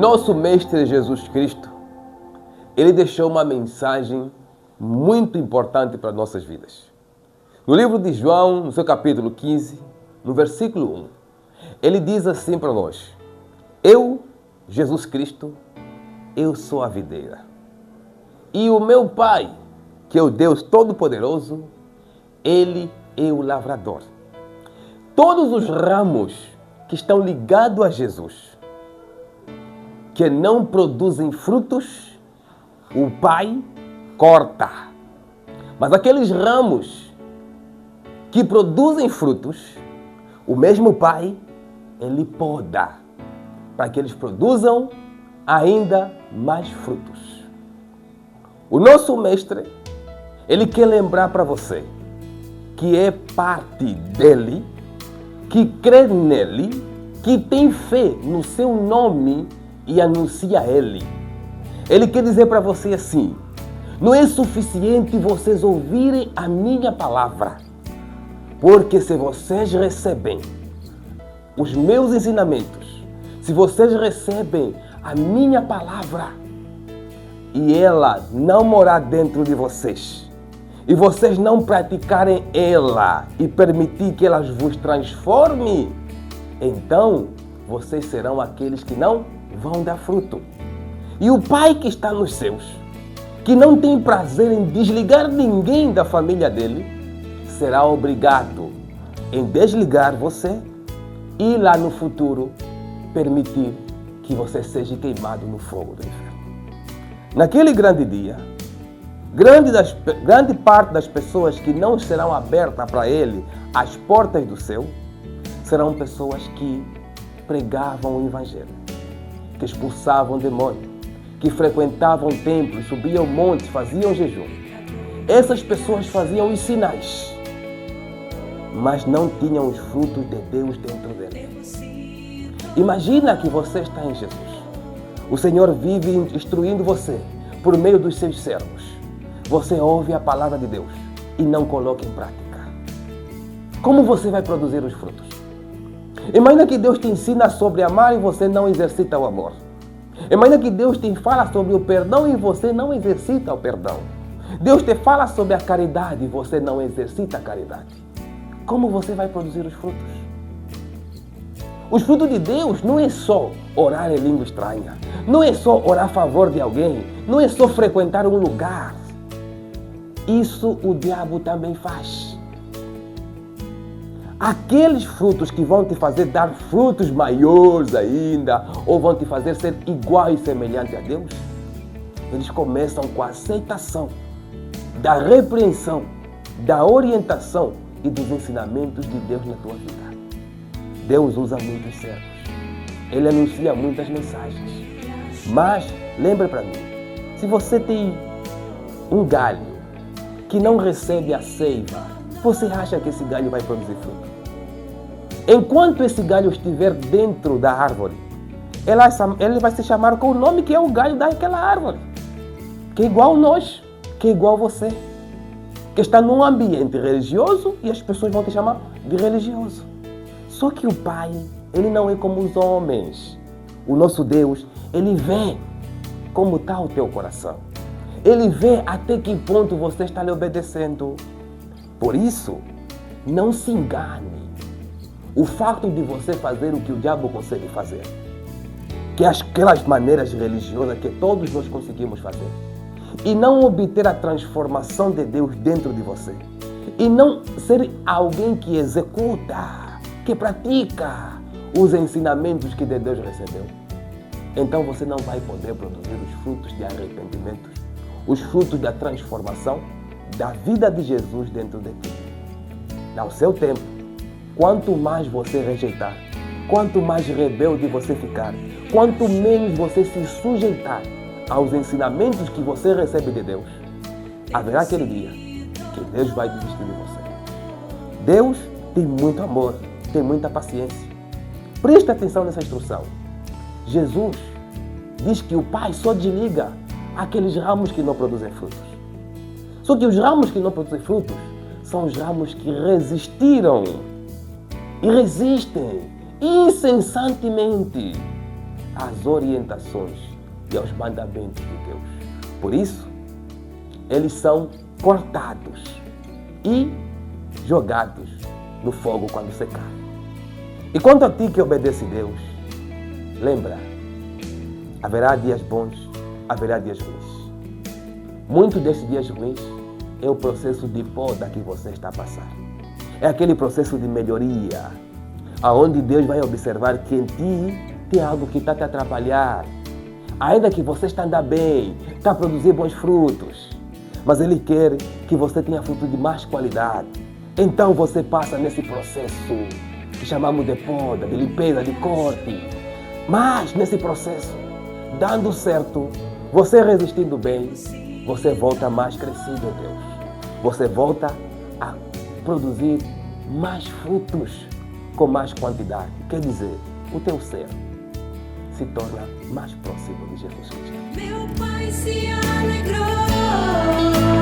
Nosso Mestre Jesus Cristo, ele deixou uma mensagem muito importante para nossas vidas. No livro de João, no seu capítulo 15, no versículo 1, ele diz assim para nós: eu, Jesus Cristo, eu sou a videira. E o meu Pai, que é o Deus Todo-Poderoso, ele é o lavrador. Todos os ramos que estão ligados a Jesus, que não produzem frutos, o Pai corta. Mas aqueles ramos que produzem frutos, o mesmo Pai, ele poda, para que eles produzam ainda mais frutos. O nosso Mestre, ele quer lembrar para você que é parte dele, que crê nele, que tem fé no seu nome e anuncia ele. Ele quer dizer para você assim: não é suficiente vocês ouvirem a minha palavra, porque se vocês recebem os meus ensinamentos, se vocês recebem a minha palavra e ela não morar dentro de vocês, e vocês não praticarem ela e permitir que ela vos transforme, então vocês serão aqueles que não vão dar fruto. E o Pai que está nos céus, que não tem prazer em desligar ninguém da família dele, será obrigado em desligar você e lá no futuro permitir que você seja queimado no fogo do inferno. Naquele grande dia, grande parte das pessoas que não serão abertas para ele as portas do céu serão pessoas que pregavam o Evangelho, que expulsavam demônios, que frequentavam templos, subiam montes, faziam jejum. Essas pessoas faziam os sinais, mas não tinham os frutos de Deus dentro dele. Imagina que você está em Jesus. O Senhor vive instruindo você por meio dos seus servos. Você ouve a palavra de Deus e não coloca em prática. Como você vai produzir os frutos? Imagina que Deus te ensina sobre amar e você não exercita o amor. Imagina que Deus te fala sobre o perdão e você não exercita o perdão. Deus te fala sobre a caridade e você não exercita a caridade. Como você vai produzir os frutos? Os frutos de Deus não é só orar em língua estranha, não é só orar a favor de alguém, não é só frequentar um lugar. Isso o diabo também faz. Aqueles frutos que vão te fazer dar frutos maiores ainda, ou vão te fazer ser igual e semelhante a Deus, eles começam com a aceitação da repreensão, da orientação e dos ensinamentos de Deus na tua vida. Deus usa muitos servos. Ele anuncia muitas mensagens. Mas, lembra para mim, se você tem um galho que não recebe a seiva, você acha que esse galho vai produzir fruto? Enquanto esse galho estiver dentro da árvore, ele vai se chamar com o nome que é o galho daquela árvore, que é igual a nós, que é igual a você, que está num ambiente religioso e as pessoas vão te chamar de religioso. Só que o Pai, ele não é como os homens. O nosso Deus, ele vê como está o teu coração. Ele vê até que ponto você está lhe obedecendo. Por isso, não se engane. O fato de você fazer o que o diabo consegue fazer, que é aquelas maneiras religiosas que todos nós conseguimos fazer, e não obter a transformação de Deus dentro de você, e não ser alguém que executa, que pratica os ensinamentos que de Deus recebeu, então você não vai poder produzir os frutos de arrependimento, os frutos da transformação da vida de Jesus dentro de ti. Ao seu tempo, quanto mais você rejeitar, quanto mais rebelde você ficar, quanto menos você se sujeitar aos ensinamentos que você recebe de Deus, haverá aquele dia que Deus vai desistir de você. Deus tem muito amor, tem muita paciência. Preste atenção nessa instrução. Jesus diz que o Pai só desliga aqueles ramos que não produzem frutos. Só que os ramos que não produzem frutos são os ramos que resistiram e resistem incessantemente às orientações e aos mandamentos de Deus. Por isso, eles são cortados e jogados no fogo quando secar. E quanto a ti que obedece a Deus, lembra, haverá dias bons, haverá dias ruins. Muitos desses dias ruins é o processo de poda que você está a passar. É aquele processo de melhoria, aonde Deus vai observar que em ti tem algo que está a te atrapalhar. Ainda que você está andando bem, está a produzir bons frutos, mas Ele quer que você tenha frutos de mais qualidade. Então você passa nesse processo que chamamos de poda, de limpeza, de corte. Mas nesse processo, dando certo, você resistindo bem, você volta mais crescido em Deus. Você volta a produzir mais frutos com mais quantidade. Quer dizer, o teu ser se torna mais próximo de Jesus Cristo. Meu Pai se alegrou.